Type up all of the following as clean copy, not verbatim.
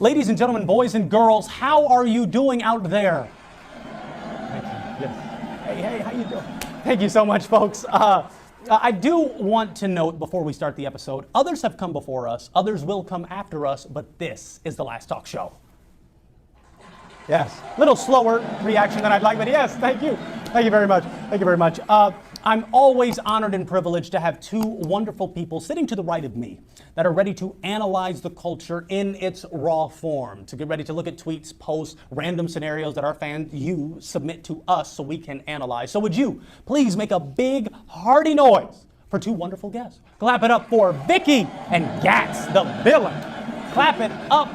Ladies and gentlemen, boys and girls, how are you doing out there? Thank you. Yes. Hey, how you doing? Thank you so much, folks. I do want to note before we start the episode, others have come before us, others will come after us, but this is the last talk show. Yes, a little slower reaction than I'd like, but yes, thank you. Thank you very much. Thank you very much. I'm always honored and privileged to have two wonderful people sitting to the right of me that are ready to analyze the culture in its raw form, to get ready to look at tweets, posts, random scenarios that our fans, you, submit to us so we can analyze. So would you please make a big, hearty noise for two wonderful guests? Clap it up for Vickie and Gats, the villain. Clap it up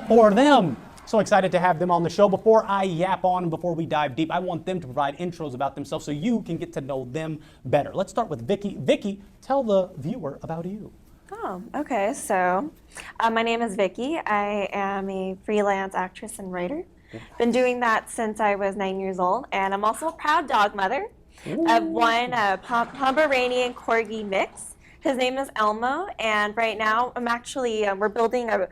for them. So excited to have them on the show. Before I yap on and before we dive deep, I want them to provide intros about themselves so you can get to know them better. Let's start with Vickie. Vickie, tell the viewer about you. Oh, okay. So my name is Vickie. I am a freelance actress and writer. Been doing that since I was 9 years old. And I'm also a proud dog mother of one Pomeranian Corgi mix. His name is Elmo. And right now I'm actually, we're building our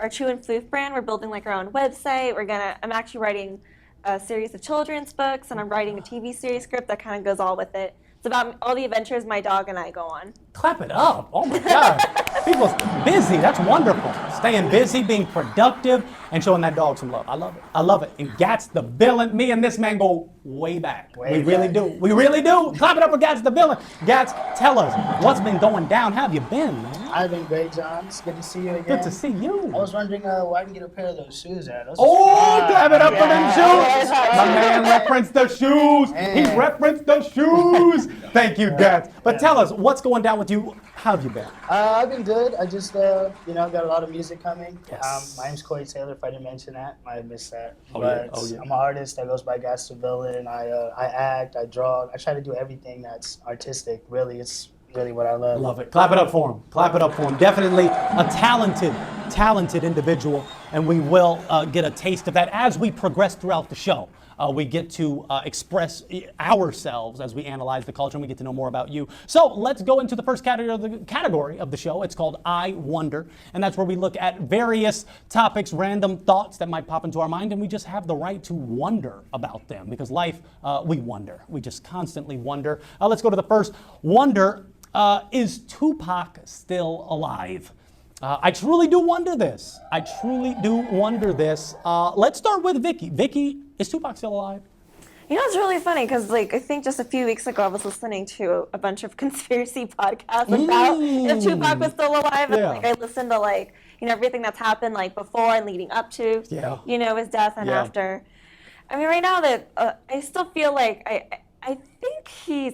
Chew and Floof brand. We're building like our own website. I'm actually writing a series of children's books, and I'm writing a TV series script that kind of goes all with it. It's about all the adventures my dog and I go on. Clap it up. Oh my God. People's busy. That's wonderful. Staying busy, being productive, and showing that dog some love. I love it. I love it. And Gats the villain. Me and this man go way back. We really do. We really do. Clap it up for Gats the villain. Gats, tell us, what's been going down? How have you been, man? I've been great, John. It's good to see you again. Good to see you. I was wondering where I can get a pair of those shoes at. Clap it up for them shoes. My man referenced the shoes. He referenced the shoes. Thank you, Gats. But tell us, what's going down with you? How have you been? I've been good. I just, got a lot of music coming. Yes. My name's Corey Taylor. If I didn't mention that, I might have missed that. Oh, but yeah. I'm an artist that goes by Gats the Villain. I act, I draw. I try to do everything that's artistic. Really, it's really what I love. Love it. Clap it up for him. Clap it up for him. Definitely a talented individual, and we will get a taste of that as we progress throughout the show. We get to express ourselves as we analyze the culture, and we get to know more about you. So let's go into the first category of the show. It's called I Wonder, and that's where we look at various topics, random thoughts that might pop into our mind, and we just have the right to wonder about them, because life, we wonder. We just constantly wonder. Let's go to the first wonder. Is Tupac still alive? I truly do wonder this. Let's start with Vickie. Vickie, is Tupac still alive? You know, it's really funny because, I think just a few weeks ago I was listening to a bunch of conspiracy podcasts about if Tupac was still alive. Yeah. And, I listened to, everything that's happened, before and leading up to, his death and after. I mean, right now that I still feel like I think he's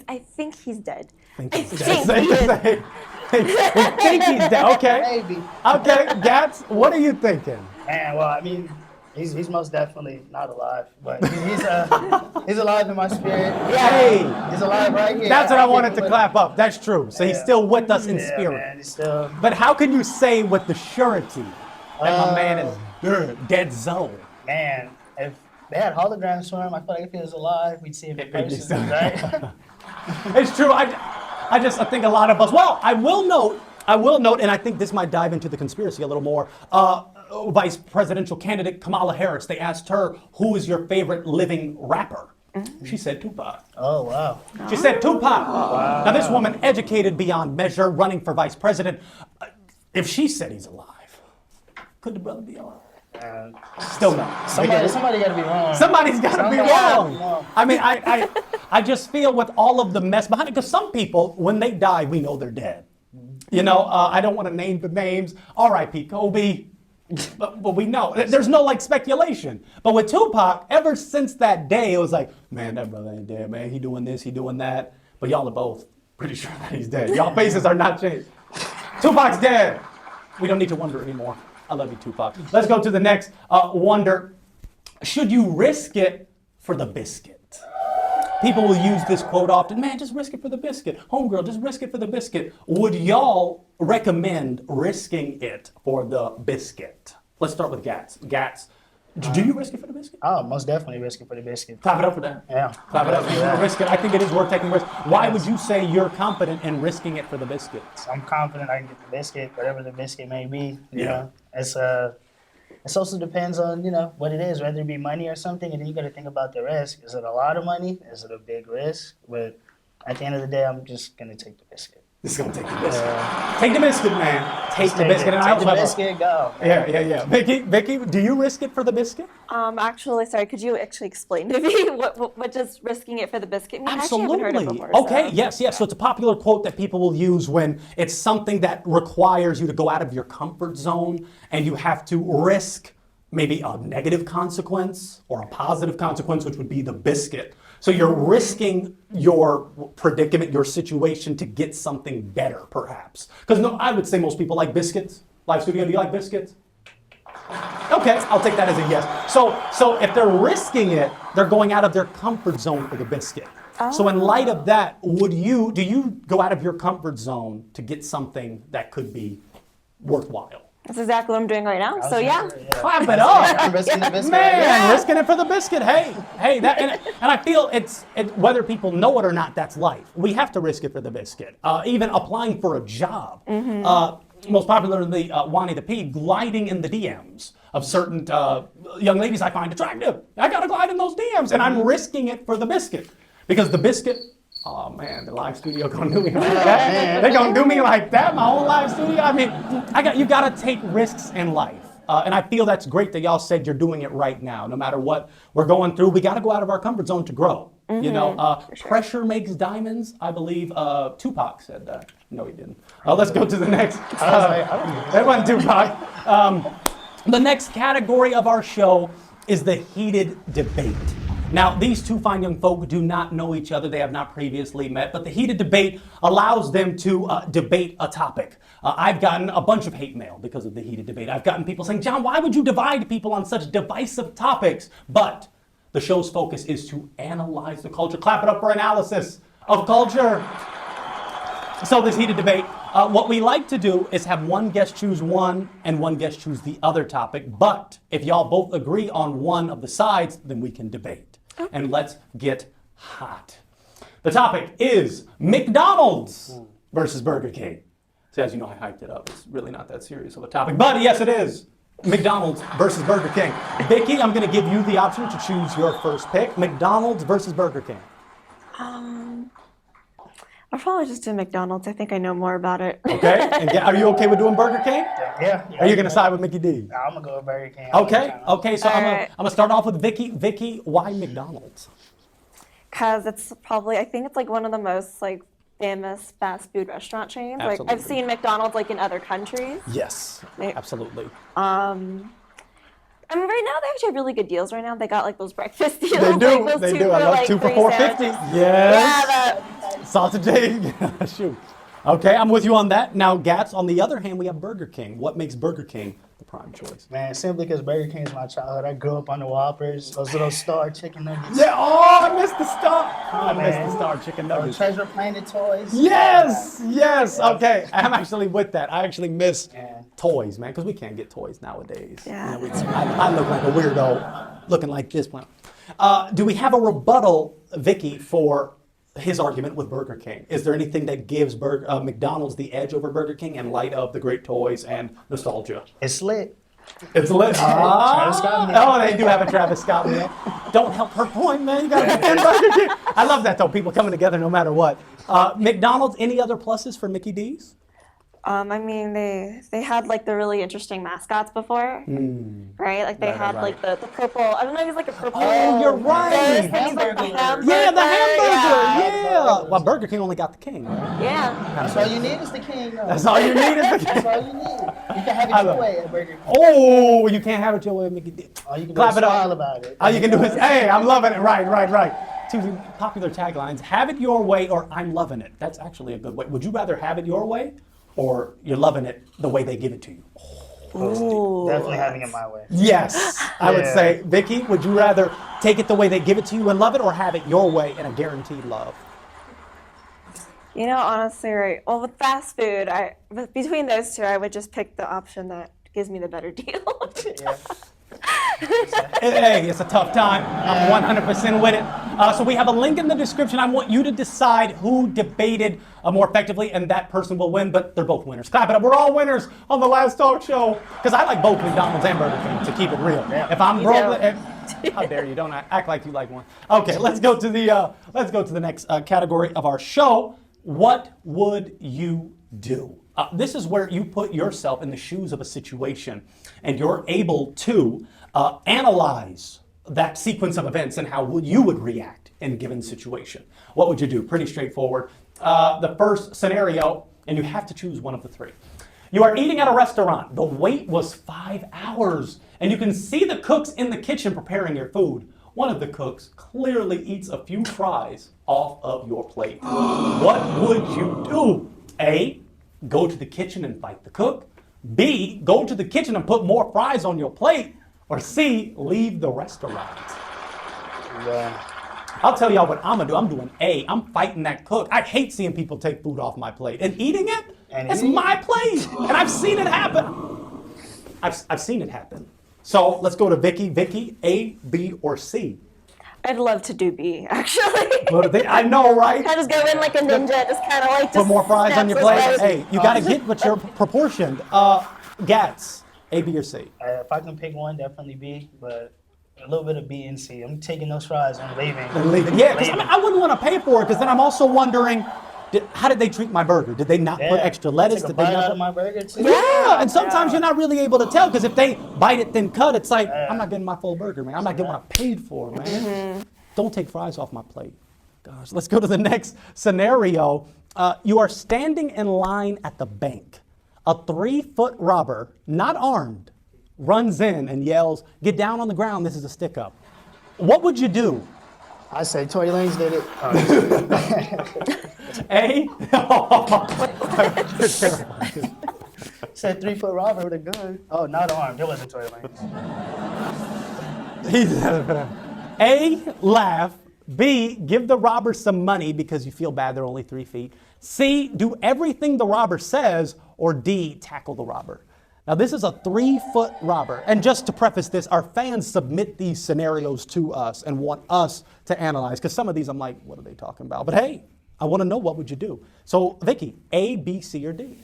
dead. We think he's dead. Okay. Maybe. Okay, Gats, what are you thinking? Man, well, I mean, he's most definitely not alive, but he's alive in my spirit. Hey, he's alive right here. That's what I wanted to clap up. That's true. So he's still with us in spirit. Man, he's still. But how can you say with the surety that my man is dead zone? Man, if they had holograms for him, I feel like if he was alive, we'd see him in person, right? It's true. I think a lot of us. Well, I will note, and I think this might dive into the conspiracy a little more. Vice presidential candidate Kamala Harris, they asked her, who is your favorite living rapper? She said Tupac. Oh, wow. She said Tupac. Wow. Now, this woman, educated beyond measure, running for vice president, if she said he's alive, could the brother be alive? Still no. Somebody got to be wrong. Somebody's got to be wrong. I mean, I just feel with all of the mess behind it, because some people, when they die, we know they're dead. I don't want to name the names. R.I.P. Kobe. But we know. There's no speculation. But with Tupac, ever since that day, it was like, man, that brother ain't dead, man. He doing this, he doing that. But y'all are both pretty sure that he's dead. Y'all faces are not changed. Tupac's dead. We don't need to wonder anymore. I love you, Tupac. Let's go to the next wonder. Should you risk it for the biscuit? People will use this quote often, man, just risk it for the biscuit. Homegirl, just risk it for the biscuit. Would y'all recommend risking it for the biscuit? Let's start with Gats. Gats, do you risk it for the biscuit? Oh, most definitely risk it for the biscuit. Clap it up for that. Yeah. Clap it up for the biscuit. I think it is worth taking risk. Why would you say you're confident in risking it for the biscuit? I'm confident I can get the biscuit, whatever the biscuit may be. You know, it's it also depends on, what it is, whether it be money or something, and then you got to think about the risk. Is it a lot of money? Is it a big risk? But at the end of the day, I'm just going to take the biscuit. Just gonna take the biscuit. Take the biscuit, man. Take the biscuit. And I Take also the have biscuit, go. Yeah. Vicky, do you risk it for the biscuit? Actually, sorry, could you actually explain to me what does risking it for the biscuit mean? I actually haven't heard it before. Okay, so. yes. So it's a popular quote that people will use when it's something that requires you to go out of your comfort zone and you have to risk maybe a negative consequence or a positive consequence, which would be the biscuit. So you're risking your predicament, your situation to get something better, perhaps. Because I would say most people like biscuits. Live studio, do you like biscuits? Okay, I'll take that as a yes. So if they're risking it, they're going out of their comfort zone for the biscuit. Oh. So in light of that, do you go out of your comfort zone to get something that could be worthwhile? That's exactly what I'm doing right now. So yeah. Clap it up. I'm risking the biscuit. Man, risking it for the biscuit. Hey, that and I feel whether people know it or not, that's life. We have to risk it for the biscuit. Even applying for a job. Most popularly, Wani the P, gliding in the DMs of certain young ladies I find attractive. I gotta glide in those DMs, and I'm risking it for the biscuit. Because the biscuit, oh man, the live studio gonna do me like that. They're gonna do me like that, my own live studio. I mean, you gotta take risks in life. And I feel that's great that y'all said you're doing it right now. No matter what we're going through, we gotta go out of our comfort zone to grow. Pressure makes diamonds, I believe Tupac said that. No, he didn't. Let's go to the next. That wasn't Tupac. The next category of our show is the heated debate. Now, these two fine young folk do not know each other. They have not previously met, but the heated debate allows them to debate a topic. I've gotten a bunch of hate mail because of the heated debate. I've gotten people saying, John, why would you divide people on such divisive topics? But the show's focus is to analyze the culture. Clap it up for analysis of culture. So this heated debate, what we like to do is have one guest choose one and one guest choose the other topic. But if y'all both agree on one of the sides, then we can debate. And let's get hot. The topic is McDonald's versus Burger King. So as you know, I hyped it up. It's really not that serious of a topic, but yes, it is. McDonald's versus Burger King. Vicky, I'm going to give you the option to choose your first pick. McDonald's versus Burger King. I'll probably just do McDonald's. I think I know more about it. Okay. And are you okay with doing Burger King? Yeah. Are you going to side with Mickey D? I'm going to go with Burger King. Okay. So I'm going to start off with Vicky. Vicky, why McDonald's? Because it's probably, I think it's like one of the most famous fast food restaurant chains. Absolutely. I've seen McDonald's in other countries. Yes, absolutely. I mean, right now they actually have really good deals. Right now they got those breakfast deals. They do. Those They two do. I love 2 for $4.50. Yes. Yeah, sausage egg. Shoot. Okay, I'm with you on that. Now, Gats, on the other hand, we have Burger King. What makes Burger King the prime choice? Man, simply because Burger King is my childhood. I grew up on the Whoppers, those little Star chicken nuggets. Yeah. Oh, I missed the Star. I missed the Star chicken nuggets. Treasure Planet toys. Yes. Okay, I'm actually with that. I actually miss toys, man, because we can't get toys nowadays. Yeah. I look like a weirdo looking like this one. Do we have a rebuttal, Vicky, for his argument with Burger King? Is there anything that gives McDonald's the edge over Burger King in light of the great toys and nostalgia? It's lit. It's lit. Travis Scott meal. Oh, they do have a Travis Scott meal. Don't help her point, man. You gotta defend Burger King. I love that though. People coming together no matter what. McDonald's. Any other pluses for Mickey D's? I mean, they had the really interesting mascots before, right? They had the purple. I don't know if it's a purple. Oh, you're right. The hamburger. Yeah, the hamburger. Yeah. Well, Burger King only got the king, right? Yeah. That's all you need is the king. Though. That's all you need is the king. That's all you need. You can have it your way at Burger King. Oh, you can't have it your way at Mickey D. Oh, you can Clap it up. smile about it. All you can do is, hey, I'm loving it. Right. Two popular taglines: "Have it your way" or "I'm loving it." That's actually a good way. Would you rather have it your way, or you're loving it the way they give it to you? Definitely having it my way. Yes, I would say, Vicky, would you rather take it the way they give it to you and love it, or have it your way and a guaranteed love? Honestly, right. Well, with fast food, between those two, I would just pick the option that gives me the better deal. Hey, it's a tough time. I'm 100% with it. So we have a link in the description. I want you to decide who debated more effectively, and that person will win, but they're both winners. Clap it up. We're all winners on the last talk show. Because I like both McDonald's and Burger King, to keep it real. Yeah. If I'm You broke, don't. how dare you? Don't act like you like one. Okay, let's go to the next category of our show. What would you do? This is where you put yourself in the shoes of a situation, and you're able to analyze that sequence of events and how you would react in a given situation. What would you do? Pretty straightforward. The first scenario, and you have to choose one of the three. You are eating at a restaurant. The wait was 5 hours, and you can see the cooks in the kitchen preparing your food. One of the cooks clearly eats a few fries off of your plate. What would you do? A, go to the kitchen and fight the cook. B, go to the kitchen and put more fries on your plate. Or C, leave the restaurant. Yeah. I'll tell y'all what I'm gonna do. I'm doing A. I'm fighting that cook. I hate seeing people take food off my plate and eating it. It's my plate, and I've seen it happen. I've seen it happen. So let's go to Vickie. Vickie, A, B, or C? I'd love to do B, actually. I know, right? I just go in like a ninja, just kind of like Put more fries on your snaps plate. those fries. Hey, you gotta get what you're proportioned. Gats, A, B, or C? If I can pick one, definitely B, but a little bit of B and C. I'm taking those fries and leaving. And leave it. Yeah, because I wouldn't want to pay for it, because then I'm also wondering, how did they treat my burger? Did they not put extra lettuce? Take a Did they bite not out of my burger too. Yeah, and sometimes you're not really able to tell, because if they bite it then cut, it's like, I'm not getting my full burger, man. I'm not getting what I paid for, man. Don't take fries off my plate. Gosh, let's go to the next scenario. You are standing in line at the bank. A 3-foot robber, not armed, runs in and yells, "Get down on the ground, this is a stick-up." What would you do? I say Tory Lanez did it. A? Said 3-foot robber with a gun. Oh, not armed. It wasn't Tory Lanez. A, laugh. B, give the robber some money because you feel bad they're only 3 feet. C, do everything the robber says. Or D, tackle the robber. Now this is a 3-foot robber. And just to preface this, our fans submit these scenarios to us and want us to analyze, because some of these I'm like, what are they talking about? But hey, I want to know, what would you do? So Vickie, A, B, C, or D?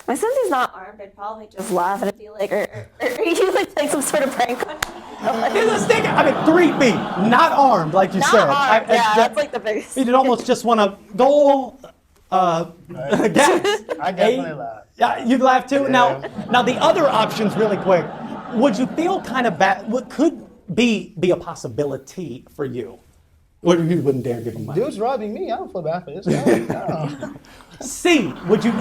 Since he's not armed, I'd probably just laugh and be like, or you like play some sort of prank on him. It's a stick. I mean, 3 feet, not armed, like you Not said. armed, that's like the biggest. You'd almost just want to go. Gas. I definitely laugh. Yeah, you'd laugh too. Now the other options, really quick. Would you feel kind of bad? What could be a possibility for you? Or you wouldn't dare give him money? Dude's robbing me. I don't feel bad for this guy. No. C, would you?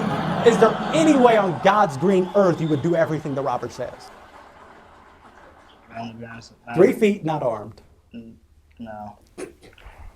Is there any way on God's green earth you would do everything the robber says? 3 feet, not armed.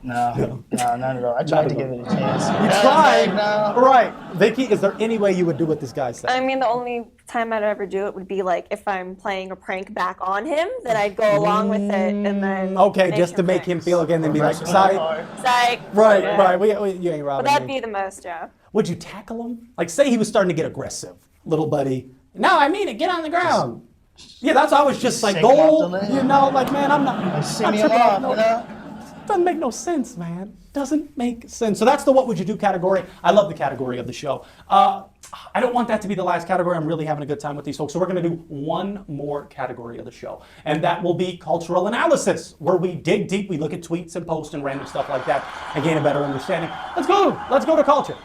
No, not at all. I tried to give it a chance. You tried. Right. Vickie, is there any way you would do what this guy said? I mean, the only time I'd ever do it would be like if I'm playing a prank back on him, then I'd go along with it and then. Okay, just to make him feel again, then be like, sorry. Psych. Right, Yeah. right. You ain't robbing But that'd me. be the most, yeah. Would you tackle him? Like, say he was starting to get aggressive, little buddy. No, I mean it. Get on the ground. Yeah, that's why I was just like, shake him off go. the leg. You know, like, man, I'm not. Shimmy I'm him tripping off, no- you know? Doesn't make no sense, man. Doesn't make sense. So that's the what would you do category. I love the category of the show. I don't want that to be the last category. I'm really having a good time with these folks. So we're going to do one more category of the show. And that will be cultural analysis, where we dig deep. We look at tweets and posts and random stuff like that and gain a better understanding. Let's go. Let's go to culture.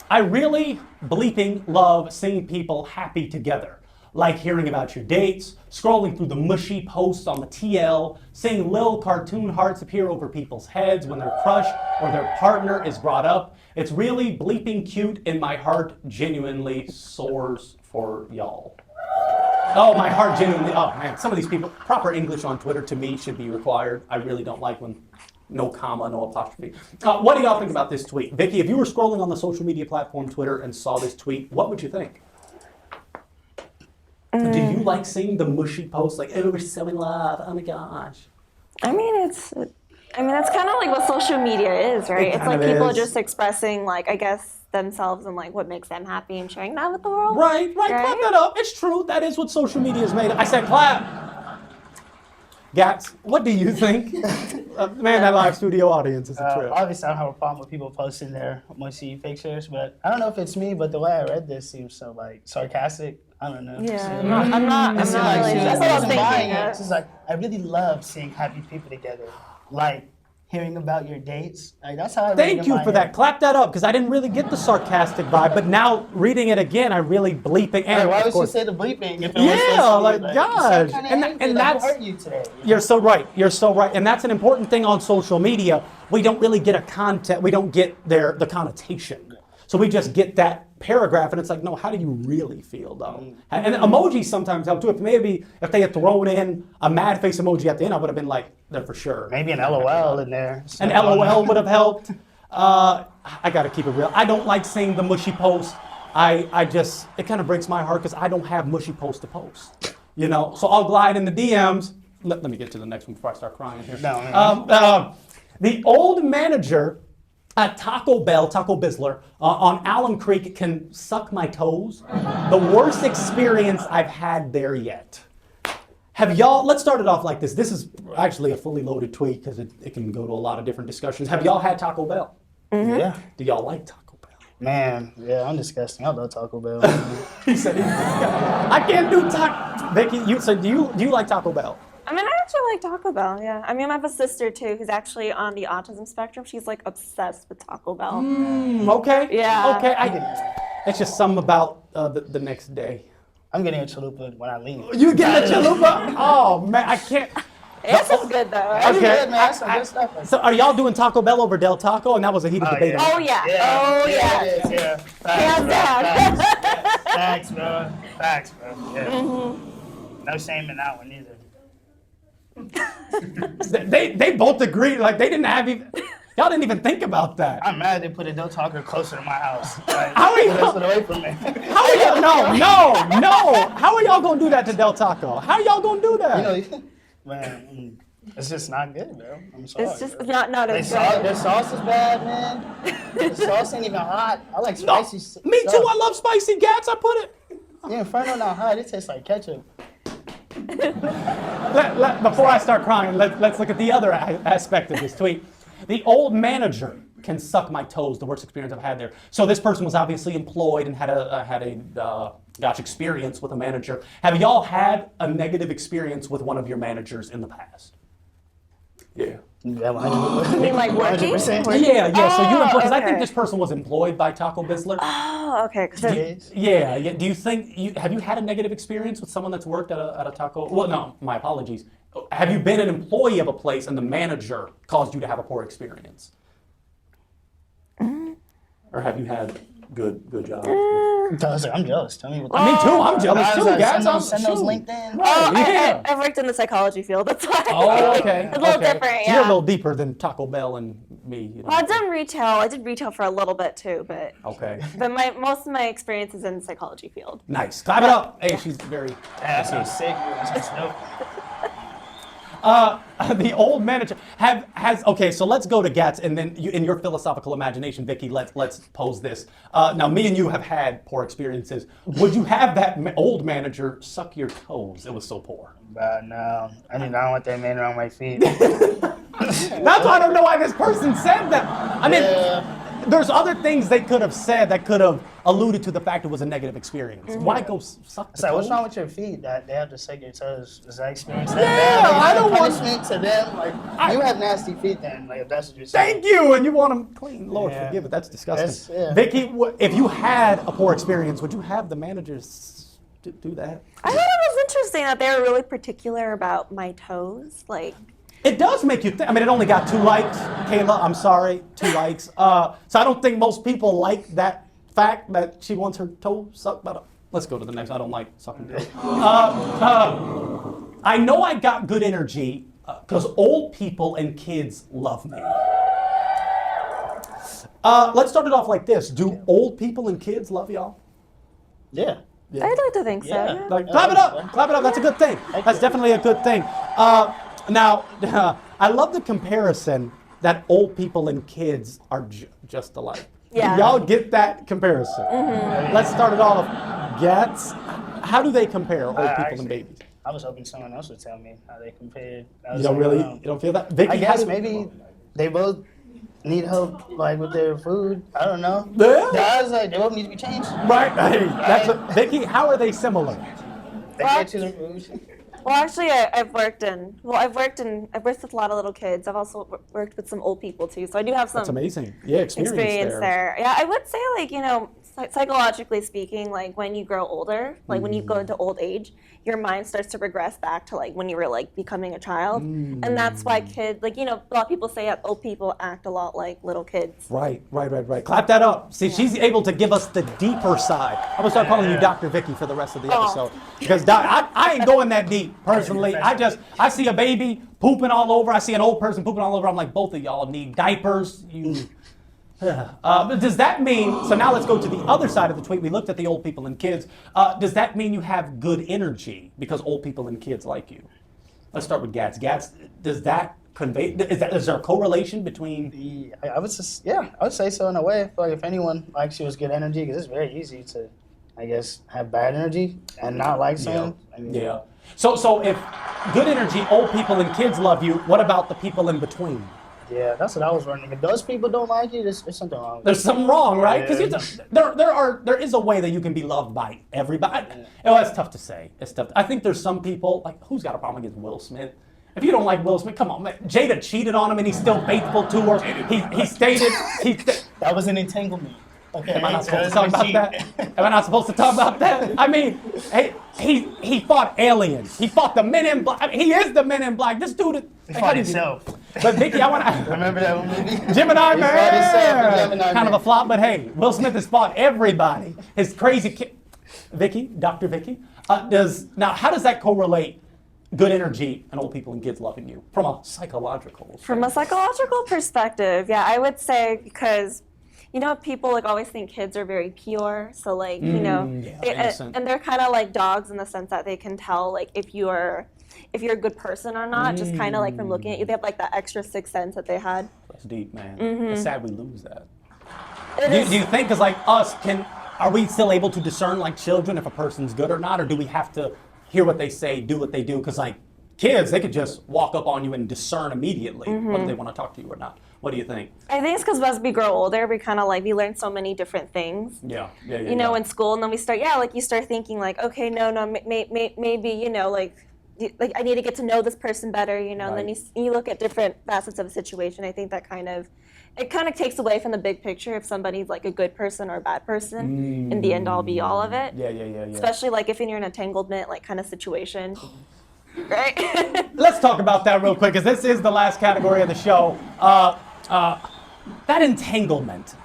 I really bleeping love seeing people happy together. Like hearing about your dates, scrolling through the mushy posts on the TL, seeing little cartoon hearts appear over people's heads when their crush or their partner is brought up. It's really bleeping cute, and my heart genuinely soars for y'all. Oh, my heart genuinely, oh man, some of these people, proper English on Twitter to me should be required. I really don't like when no comma, no apostrophe. What do y'all think about this tweet? Vickie, if you were scrolling on the social media platform Twitter and saw this tweet, what would you think? Do you like seeing the mushy posts like, oh, we're so in love, oh my gosh? I mean, that's kind of like what social media is, right? It's like people just expressing, like, I guess, themselves and like what makes them happy and sharing that with the world. Right, clap that up. It's true. That is what social media is made of. I said clap. Gats, what do you think? Man, that live studio audience is a trip. Obviously, I don't have a problem with people posting their mushy pictures, but I don't know if it's me, but the way I read this seems so like sarcastic. I don't know. Yeah, So, I'm not It's like really. she That's what I was wasn't buying thinking. it. She's like, I really love seeing happy people together. Like hearing about your dates. Like that's how I read it Thank in you my for head. that. Clap that up, because I didn't really get the sarcastic vibe, but now reading it again, I really bleeping. Hey, And why of would she course, say the bleeping if it Yeah, was supposed to like, be, gosh. kinda And angry, and like, that's- who hurt you today? you're so right. You're so right. And that's an important thing on social media. We don't really get we don't get the connotation. So we just get that paragraph, and it's like, no, how do you really feel, though? And emojis sometimes help too. If they had thrown in a mad face emoji at the end, I would have been like, they're for sure. Maybe an LOL in there. An LOL would have helped. I got to keep it real. I don't like seeing the mushy post. It kind of breaks my heart because I don't have mushy post to post. You know, so I'll glide in the DMs. Let me get to the next one before I start crying here. No. The old manager at Taco Bell, Taco Bizzler, on Allen Creek can suck my toes. The worst experience I've had there yet. Have y'all, let's start it off like this. This is actually a fully loaded tweet because it can go to a lot of different discussions. Have y'all had Taco Bell? Yeah. Do y'all like Taco Bell? Man, yeah, I'm disgusting. I love Taco Bell. He said, I can't do Taco. Vicky, do you like Taco Bell? I mean, I actually like Taco Bell, yeah. I mean, I have a sister, too, who's actually on the autism spectrum. She's, like, obsessed with Taco Bell. Okay. Yeah. Okay. It's just something about the next day. I'm getting a chalupa when I leave. You get a chalupa? Oh, man, I can't. It's just good, though. It's Okay. good, man. Some good stuff. So are y'all doing Taco Bell over Del Taco? And that was a heated debate. yeah. Oh, yeah. Yeah, Oh, yeah. it is, yeah. Hands down. Facts, bro. Facts, bro. Yeah. No shame in that one either. They both agreed. Like, they didn't have even, y'all didn't even think about that. I'm mad they put a Del Taco closer to my house. Like, How are you- that's it away from me. How are y'all, no. How are y'all gonna do that to Del Taco? How are y'all gonna do that? You know, man, it's just not good, bro. I'm sorry. It's just bro. not Their as sauce, good. their sauce is bad, man. The sauce ain't even hot. I like No, spicy me stuff. too. I love spicy gats. I put it. Yeah, Inferno not hot. It tastes like ketchup. Before I start crying, let's look at the other aspect of this tweet. The old manager can suck my toes. The worst experience I've had there. So this person was obviously employed and had a experience with a manager. Have y'all had a negative experience with one of your managers in the past? Yeah. Yeah, You mean like working? 100% Yeah. So you because I think okay. this person was employed by Taco Bizzler. Oh, okay. 'Cause it- Yeah. Do you think have you had a negative experience with someone that's worked at a taco? Well, no, my apologies. Have you been an employee of a place and the manager caused you to have a poor experience? Or have you had good jobs? I'm jealous. Tell me what Me too. I'm jealous too, guys. Send those Shoot. LinkedIn. Oh, Yeah. I've worked in the psychology field. That's why. Oh, okay. It's a little okay. different, So you're a yeah. little deeper than Taco Bell and me. You know. Well, I've done retail. I did retail for a little bit too, but Okay. most of my experience is in the psychology field. Nice. Clap it up. Hey, she's very. Yeah, that sounds sick. That's dope. The old manager has okay. So let's go to Gats, and then in your philosophical imagination, Vicky, let's pose this. Now, me and you have had poor experiences. Would you have that old manager suck your toes? It was so poor. But no, I mean, I don't want that man around my feet. That's why I don't know why this person said that. I mean, there's other things they could have said that could have alluded to the fact it was a negative experience. Why go suck the It's like, what's toes? wrong with your feet that they have to suck your toes? Is that experience that Yeah, bad? Like, I is that don't a want- punishment to them. Like, you have nasty feet then. Like, if that's what you're saying. Thank you, and you want them clean. Lord, Yeah. forgive it. That's disgusting. Yeah. Vicky, if you had a poor experience, would you have the managers do that? I thought it was interesting that they were really particular about my toes. Like, It does make you think. I mean, it only got 2 likes. Kayla, I'm sorry, 2 likes. So I don't think most people like that fact that she wants her toe sucked. But let's go to the next. I don't like sucking toes. I know I got good energy because old people and kids love me. Let's start it off like this. Do old people and kids love y'all? Yeah. I'd like to think so. Yeah. Yeah. Like, clap it up, clap it up. That's a good thing. That's definitely a good thing. Now, I love the comparison that old people and kids are just alike. Yeah. Y'all get that comparison. Let's start it off. Gats, how do they compare old people and babies? I was hoping someone else would tell me how they compared. You don't feel that? Vickie, I how guess do- maybe they both need help, like with their food. I don't know. Yeah. I was like, they both need to be changed. Right. Hey, Vickie, how are they similar? They get to the food. Well, actually, I've worked with a lot of little kids. I've also worked with some old people too, so I do have some That's amazing. Yeah, experience there. Yeah, I would say, like, you know, psychologically speaking, like when you grow older, like when you go into old age, your mind starts to regress back to like when you were like becoming a child, and that's why kids, like, you know, a lot of people say that old people act a lot like little kids. Right. Clap that up. See, she's able to give us the deeper side. I'm gonna start calling you Dr. Vickie for the rest of the episode because I ain't going that deep personally. I see a baby pooping all over. I see an old person pooping all over. I'm like, both of y'all need diapers. But does that mean, so now let's go to the other side of the tweet. We looked at the old people and kids. Does that mean you have good energy because old people and kids like you? Let's start with Gats. Gats, does that convey, is there a correlation between? I would say so in a way. I feel like if anyone likes you, it's good energy because it's very easy to, I guess, have bad energy and not like someone. Yeah. So if good energy, old people and kids love you, what about the people in between? Yeah, that's what I was wondering. If those people don't like you, there's something wrong. There's something wrong, right? Yeah. Because there is a way that you can be loved by everybody. Oh, that's tough to say. It's tough. I think there's some people, like, who's got a problem against Will Smith? If you don't like Will Smith, come on, man. Jada cheated on him and he's still faithful to her. That was an entanglement. Okay. Am I not supposed to talk about that? Am I not supposed to talk about that? I mean, he fought aliens. He fought the Men in Black. I mean, he is the Men in Black. This dude He fought himself. But Vickie, I want to Remember that one movie? Gemini He fought himself in Man. Gemini Kind of Man. a flop, but hey, Will Smith has fought everybody. His crazy kid. Vickie, Dr. Vickie, how does that correlate? Good energy and old people and kids loving you from a psychological. From a psychological perspective, yeah, I would say because, you know, people like always think kids are very pure. So like, you know, and they're kind of like dogs in the sense that they can tell like if you're a good person or not, just kind of like from looking at you. They have like that extra sixth sense that they had. That's deep, man. It's sad we lose that. It Do you think, because like us, are we still able to discern like children if a person's good or not, or do we have to hear what they say, do what they do? Because like kids, they could just walk up on you and discern immediately whether they want to talk to you or not. What do you think? I think it's because as we grow older, we kind of like, we learn so many different things. You know, in school, and then we start, you start thinking like, okay, maybe, you know, like I need to get to know this person better, you know, and then you look at different facets of a situation. I think that it kind of takes away from the big picture if somebody's like a good person or a bad person in the end all be all of it. Yeah. Especially like if you're in an entanglement like kind of situation. Right? Let's talk about that real quick, because this is the last category of the show. That entanglement.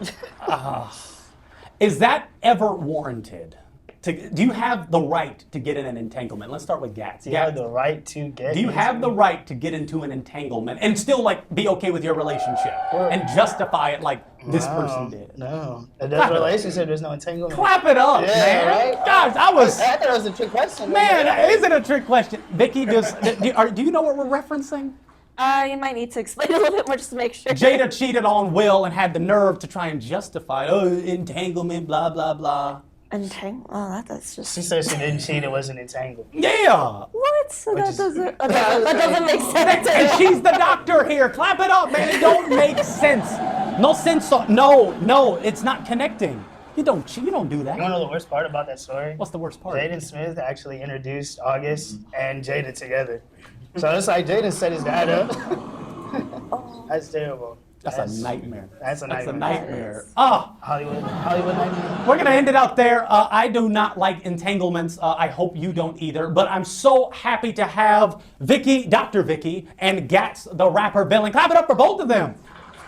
Is that ever warranted? Do you have the right to get in an entanglement? Let's start with Gats. Do you have the right to get? Do you have the right to get into an entanglement and still like be okay with your relationship and justify it like this person did? No. In that relationship, there's no entanglement. Clap it up, man. Right? Gosh, I thought it was a trick question. Man, is it a trick question? Vickie, do you know what we're referencing? You might need to explain a little bit more just to make sure. Jada cheated on Will and had the nerve to try and justify, entanglement, blah, blah, blah. That's just... She said she didn't cheat, it wasn't entangled. Yeah! What? So that doesn't make sense. And she's the doctor here. Clap it up, man. It don't make sense. No sense. No, it's not connecting. You don't cheat. You don't do that. You want to know the worst part about that story? What's the worst part? Jaden Smith actually introduced August and Jada together. So it's like Jaden set his dad up. That's terrible. That's a nightmare. That's a nightmare. That's a nightmare. Hollywood nightmare. We're going to end it out there. I do not like entanglements. I hope you don't either. But I'm so happy to have Vickie, Dr. Vickie, and Gats, the rapper Villain. Clap it up for both of them.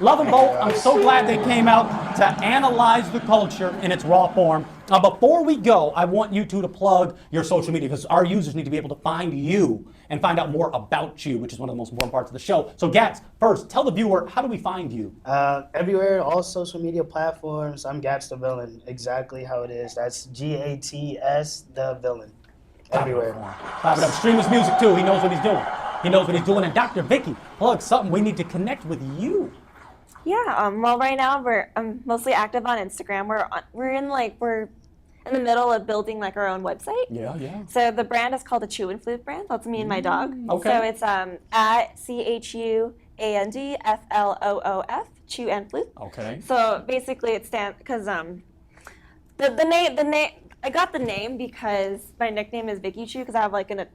Love them both. I'm so glad they came out to analyze the culture in its raw form. Before we go, I want you two to plug your social media, because our users need to be able to find you and find out more about you, which is one of the most important parts of the show. So Gats, first, tell the viewer, how do we find you? Everywhere, all social media platforms. I'm Gats the Villain, exactly how it is. That's Gats the Villain. Everywhere. Clap it up. Stream his music too. He knows what he's doing. He knows what he's doing. And Dr. Vickie, plug something. We need to connect with you. Yeah, well, right now I'm mostly active on Instagram. in the middle of building like our own website. Yeah, yeah. So the brand is called the Chew and Floof brand. That's me and my dog. Okay. So it's at CHUANDFLOOF, Chew and Floof. Okay. So basically it stands because the name I got the name because my nickname is Vickie Chew because I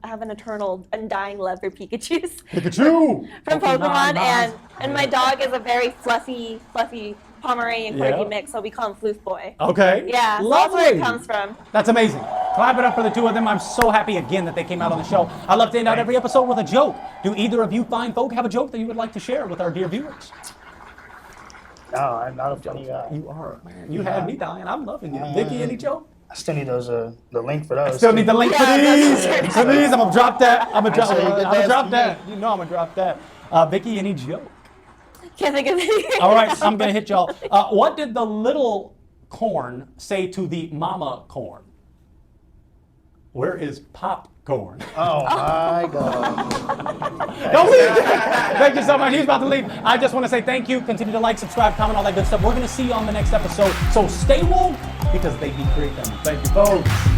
have an eternal undying love for Pikachus Pikachu! from Pokemon, Nice. and my dog is a very fluffy Pomeranian Corgi mix, so we call him Floof Boy. Okay. Yeah, so Lovely. that's where it comes from. That's amazing. Clap it up for the two of them. I'm so happy again that they came out on the show. I love to end out every episode with a joke. Do either of you fine folk have a joke that you would like to share with our dear viewers? No, I'm not a funny guy. You are, man. You had me dying. I'm loving you. Vickie, any joke? I still need those the link for those. Still need the link for Yeah, these. that's For these, I'm gonna drop that. I'm gonna drop, Actually, I'm good gonna ass drop to that. You know I'm gonna drop that. Vickie, any joke? Can't think of it. All right, I'm gonna hit y'all. What did the little corn say to the mama corn? Where is popcorn? Oh my God. Don't leave. Thank you so much. He's about to leave. I just want to say thank you. Continue to like, subscribe, comment, all that good stuff. We're gonna see you on the next episode. So stay woke because they be creeping. Thank you, folks.